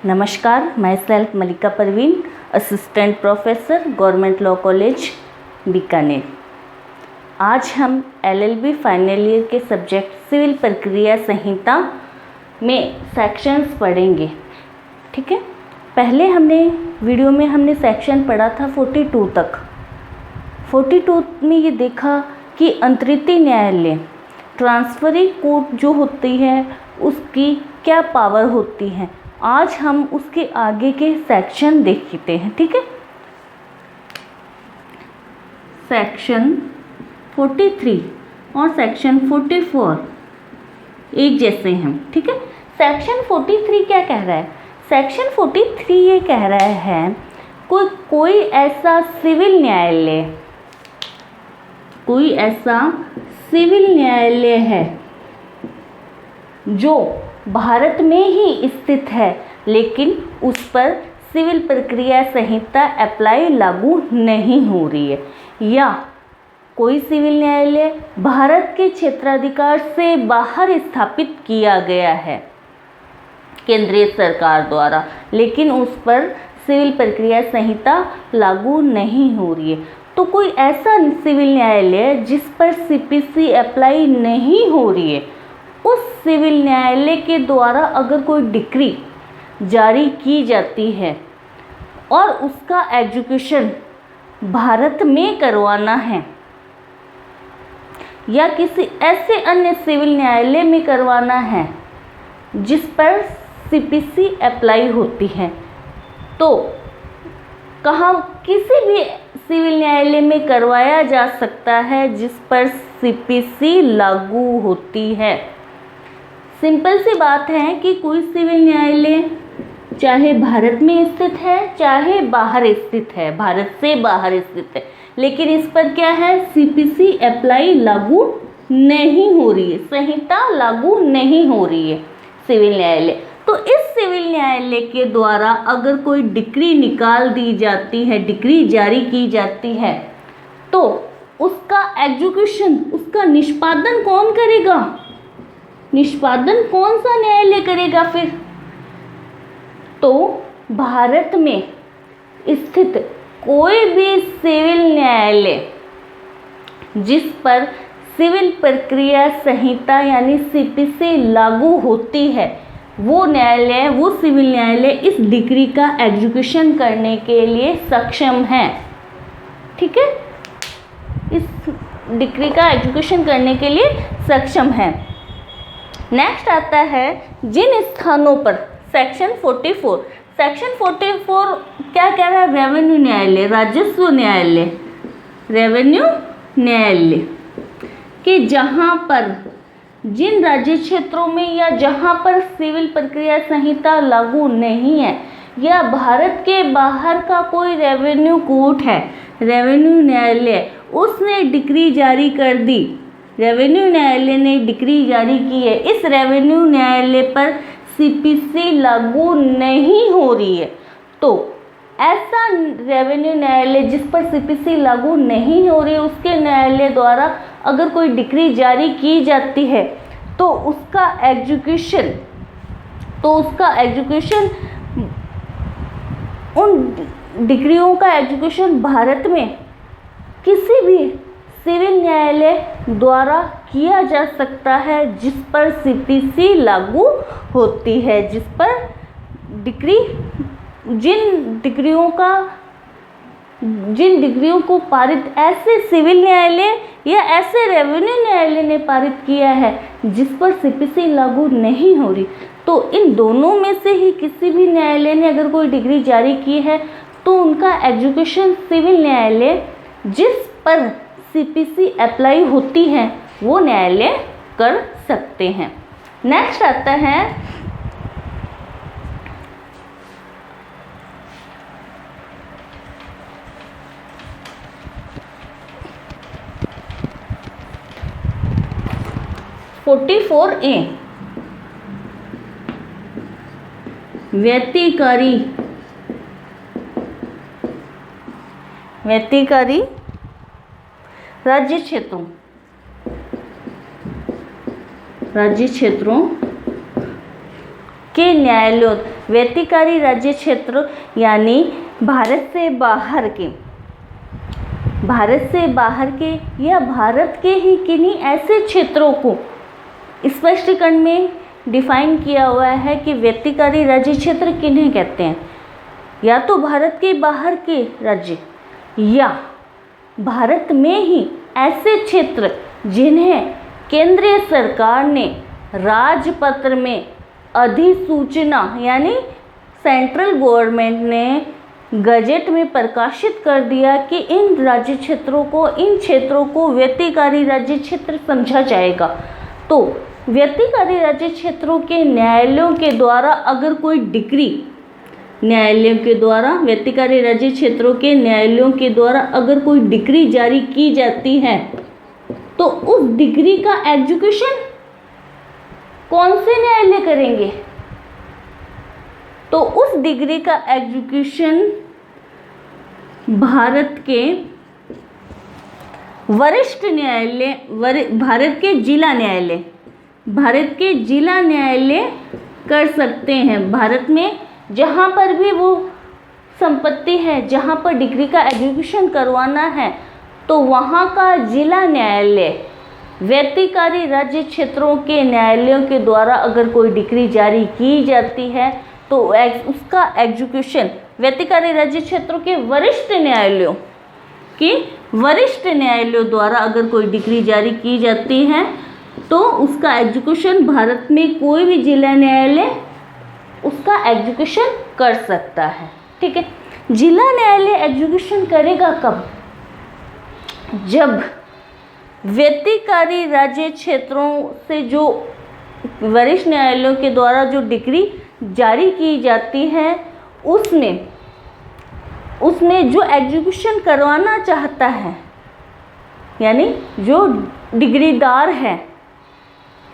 नमस्कार, मैं self Malika Parveen, assistant professor, government law college Bikaner. आज हम एलएलबी फाइनल ईयर के सब्जेक्ट सिविल प्रक्रिया संहिता में सेक्शंस पढ़ेंगे। ठीक है, पहले वीडियो में हमने सेक्शन पढ़ा था 42 तक। 42 में ये देखा कि अंतरिक्ष न्यायालय ट्रांसफरिंग कोर्ट जो होती है उसकी क्या पावर होती है। आज हम उसके आगे के सेक्शन देखते हैं। ठीक है, सेक्शन 43 और सेक्शन 44 एक जैसे हैं। ठीक है, सेक्शन 43 क्या कह रहा है? सेक्शन 43 ये कह रहा है कोई ऐसा सिविल न्यायालय है जो भारत में ही स्थित है, लेकिन उस पर सिविल प्रक्रिया संहिता लागू नहीं हो रही है, या कोई सिविल न्यायालय भारत के क्षेत्राधिकार से बाहर स्थापित किया गया है केंद्रीय सरकार द्वारा, लेकिन उस पर सिविल प्रक्रिया संहिता लागू नहीं हो रही है। तो कोई ऐसा सिविल न्यायालय जिस पर सीपीसी अप्लाई नहीं हो रही है, उस सिविल न्यायालय के द्वारा अगर कोई डिक्री जारी की जाती है और उसका एग्जीक्यूशन भारत में करवाना है या किसी ऐसे अन्य सिविल न्यायालय में करवाना है जिस पर सीपीसी अप्लाई होती है, तो कहाँ किसी भी सिविल न्यायालय में करवाया जा सकता है जिस पर सीपीसी लागू होती है। सिंपल सी बात है कि कोई सिविल न्यायालय चाहे भारत में स्थित है चाहे बाहर स्थित है, भारत से बाहर स्थित है, लेकिन इस पर क्या है, सीपीसी अप्लाई लागू नहीं हो रही है, संहिता लागू नहीं हो रही है सिविल न्यायालय। तो इस सिविल न्यायालय के द्वारा अगर कोई डिक्री निकाल दी जाती है, डिक्री जारी की जाती है, तो उसका एग्जीक्यूशन, उसका निष्पादन कौन करेगा? निष्पादन कौन सा न्यायालय करेगा फिर? तो भारत में स्थित कोई भी सिविल न्यायालय जिस पर सिविल प्रक्रिया संहिता यानी सीपीसी लागू होती है, वो सिविल न्यायालय इस डिक्री का एग्जीक्यूशन करने के लिए सक्षम है। ठीक है, इस डिक्री का एग्जीक्यूशन करने के लिए सक्षम है। नेक्स्ट आता है जिन स्थानों पर सेक्शन 44 क्या कह रहा है? रेवेन्यू न्यायालय, राजस्व न्यायालय, रेवेन्यू न्यायालय कि जहाँ पर जिन राज्य क्षेत्रों में या जहाँ पर सिविल प्रक्रिया संहिता लागू नहीं है, या भारत के बाहर का कोई रेवेन्यू कोर्ट है, रेवेन्यू न्यायालय, उसने डिक्री जारी कर दी, रेवेन्यू न्यायालय ने डिक्री जारी की है, इस रेवेन्यू न्यायालय पर सीपीसी लागू नहीं हो रही है, तो ऐसा रेवेन्यू न्यायालय जिस पर सीपीसी लागू नहीं हो रही है, उसके न्यायालय द्वारा अगर कोई डिक्री जारी की जाती है, तो उसका एग्जीक्यूशन उन डिक्रियों का एग्जीक्यूशन भारत में किसी भी सिविल न्यायालय द्वारा किया जा सकता है जिस पर सीपीसी लागू होती है, जिस पर जिन डिग्रियों को पारित ऐसे सिविल न्यायालय या ऐसे रेवेन्यू न्यायालय ने पारित किया है जिस पर सीपीसी लागू नहीं हो रही, तो इन दोनों में से ही किसी भी न्यायालय ने अगर कोई डिग्री जारी की है, तो उनका एग्जीक्यूशन सिविल न्यायालय जिस पर सीपीसी अप्लाई होती है वो न्यायालय कर सकते हैं। नेक्स्ट आता है A व्यतिकारी राज्य क्षेत्रों के न्यायालयों व्यतिकारी राज्य क्षेत्र यानी भारत से बाहर के या भारत के ही किन्हीं ऐसे क्षेत्रों को स्पष्टीकरण में डिफाइन किया हुआ है कि व्यतिकारी राज्य क्षेत्र किन्हें कहते हैं। या तो भारत के बाहर के राज्य या भारत में ही ऐसे क्षेत्र जिन्हें केंद्रीय सरकार ने राजपत्र में अधिसूचना यानी सेंट्रल गवर्नमेंट ने गजट में प्रकाशित कर दिया कि इन क्षेत्रों को व्यतिकारी व्यतिकारी राज्य क्षेत्र समझा जाएगा। तो व्यतिकारी राज्य क्षेत्रों के न्यायालयों के द्वारा अगर कोई डिग्री व्यतिकारी राज्य क्षेत्रों के न्यायालयों के द्वारा अगर कोई डिग्री जारी की जाती है तो उस डिग्री का एग्जीक्यूशन कौन से न्यायालय करेंगे? तो उस डिग्री का एग्जीक्यूशन भारत के वरिष्ठ न्यायालय, भारत के जिला न्यायालय कर सकते हैं। भारत में जहाँ पर भी वो संपत्ति है, जहाँ पर डिग्री का एग्जीक्यूशन करवाना है, तो वहाँ का जिला न्यायालय व्यतिकारी राज्य क्षेत्रों के न्यायालयों के द्वारा अगर कोई डिग्री जारी की जाती है तो उसका एग्जीक्यूशन व्यतिकारी राज्य क्षेत्रों के वरिष्ठ न्यायालयों द्वारा अगर कोई डिग्री जारी की जाती है तो उसका एग्जीक्यूशन भारत में कोई भी जिला न्यायालय उसका एग्जीक्यूशन कर सकता है। ठीक है, जिला न्यायालय एग्जीक्यूशन करेगा कब? जब व्यतिकारी राज्य क्षेत्रों से जो वरिष्ठ न्यायालयों के द्वारा जो डिग्री जारी की जाती है उसमें जो एग्जीक्यूशन करवाना चाहता है यानी जो डिग्रीदार है,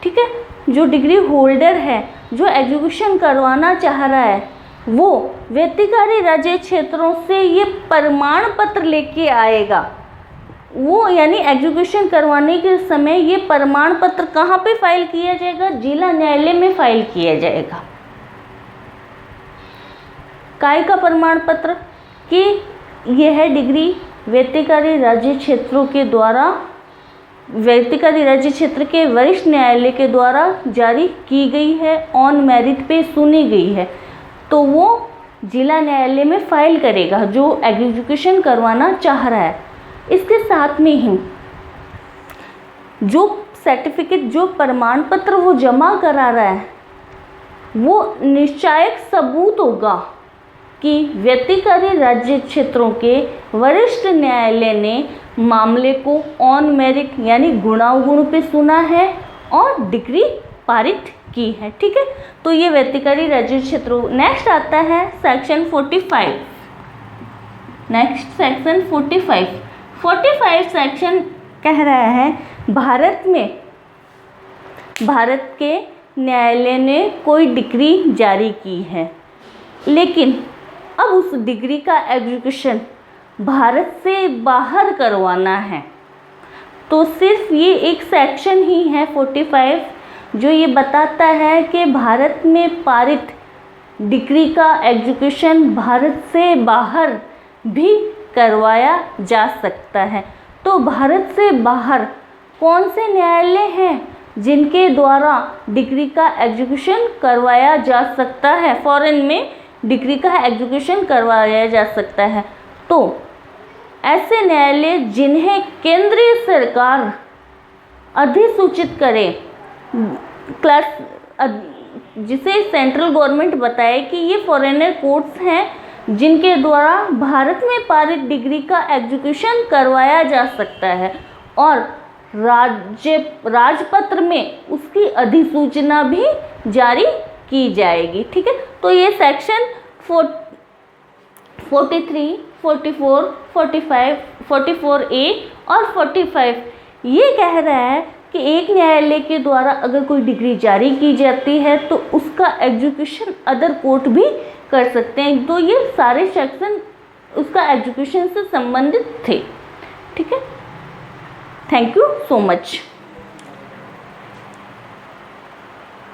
ठीक है, जो डिग्री होल्डर है, जो एग्जीक्यूशन करवाना चाह रहा है, वो व्यतिकारी राज्य क्षेत्रों से ये प्रमाण पत्र लेके आएगा। वो यानी एग्जीक्यूशन करवाने के समय ये प्रमाण पत्र कहाँ पे फाइल किया जाएगा? जिला न्यायालय में फाइल किया जाएगा। काय का प्रमाण पत्र कि यह डिग्री व्यतिकारी राज्य क्षेत्रों के द्वारा व्यतिकारी राज्य क्षेत्र के वरिष्ठ न्यायालय के द्वारा जारी की गई है, ऑन मेरिट पे सुनी गई है, तो वो जिला न्यायालय में फाइल करेगा जो एग्जीक्यूशन करवाना चाह रहा है। इसके साथ में ही जो सर्टिफिकेट, जो प्रमाण पत्र वो जमा करा रहा है वो निश्चायक सबूत होगा कि व्यतिकारी राज्य क्षेत्रों के वरिष्ठ न्यायालय ने मामले को ऑन मेरिट यानी गुणावगुण पे सुना है और डिग्री पारित की है। ठीक है, तो ये व्यतिकारी राज्य क्षेत्रों। नेक्स्ट आता है सेक्शन 45। नेक्स्ट सेक्शन 45 सेक्शन कह रहा है भारत के न्यायालय ने कोई डिग्री जारी की है, लेकिन अब उस डिग्री का एग्जीक्यूशन भारत से बाहर करवाना है। तो सिर्फ ये एक सेक्शन ही है 45 जो ये बताता है कि भारत में पारित डिग्री का एग्जीक्यूशन भारत से बाहर भी करवाया जा सकता है। तो भारत से बाहर कौन से न्यायालय हैं जिनके द्वारा डिग्री का एग्जीक्यूशन करवाया जा सकता है? फॉरेन में डिग्री का एग्जीक्यूशन करवाया जा सकता है। तो ऐसे न्यायालय जिन्हें केंद्रीय सरकार अधिसूचित करे, जिसे सेंट्रल गवर्नमेंट बताए कि ये फॉरेनर कोर्ट्स हैं जिनके द्वारा भारत में पारित डिग्री का एग्जीक्यूशन करवाया जा सकता है और राजपत्र में उसकी अधिसूचना भी जारी की जाएगी। ठीक है, तो ये सेक्शन 43, 44, 45, 44A और 45 ये कह रहा है कि एक न्यायालय के द्वारा अगर कोई डिग्री जारी की जाती है तो उसका एग्जीक्यूशन अदर कोर्ट भी कर सकते हैं। तो ये सारे सेक्शन उसका एग्जीक्यूशन से संबंधित थे। ठीक है, थैंक यू सो मच।